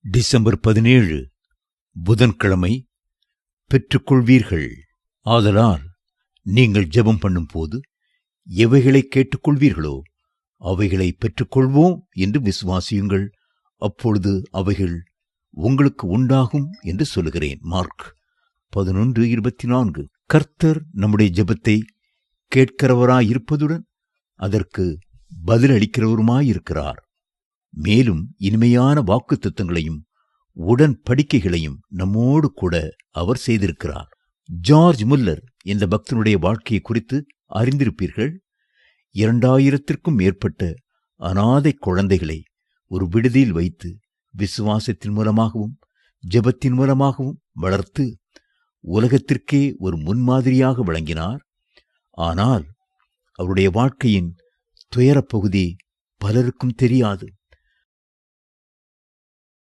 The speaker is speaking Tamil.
டிசம்பர் 17 புதன்கிழமை. பெற்றுக்கொள்வீர்கள். ஆதலால் நீங்கள் ஜெபம் பண்ணும் போது எவைகளை கேட்டுக்கொள்வீர்களோ அவைகளை பெற்றுக்கொள்வோம் என்று விசுவாசியுங்கள், அப்பொழுது அவைகள் உங்களுக்கு உண்டாகும் என்று சொல்லுகிறேன். மார்க் 11:24. கர்த்தர் நம்முடைய ஜெபத்தை கேட்கிறவராயிருப்பதுடன் அதற்கு பதிலளிக்கிறவருமாயிருக்கிறார். மேலும் இனிமையான வாக்குத்தத்தங்களையும் உடன்படிக்கைகளையும் நம்மோடு கூட அவர் செய்திருக்கிறார். ஜார்ஜ் முல்லர் என்ற பக்தனுடைய வாழ்க்கையை குறித்து அறிந்திருப்பீர்கள். 2000க்கும் மேற்பட்ட அனாதை குழந்தைகளை ஒரு விடுதியில் வைத்து விசுவாசத்தின் மூலமாகவும் ஜெபத்தின் மூலமாகவும் வளர்த்து உலகத்திற்கே ஒரு முன்மாதிரியாக விளங்கினார். ஆனால் அவருடைய வாழ்க்கையின் துயரப் பகுதி பலருக்கும் தெரியாது.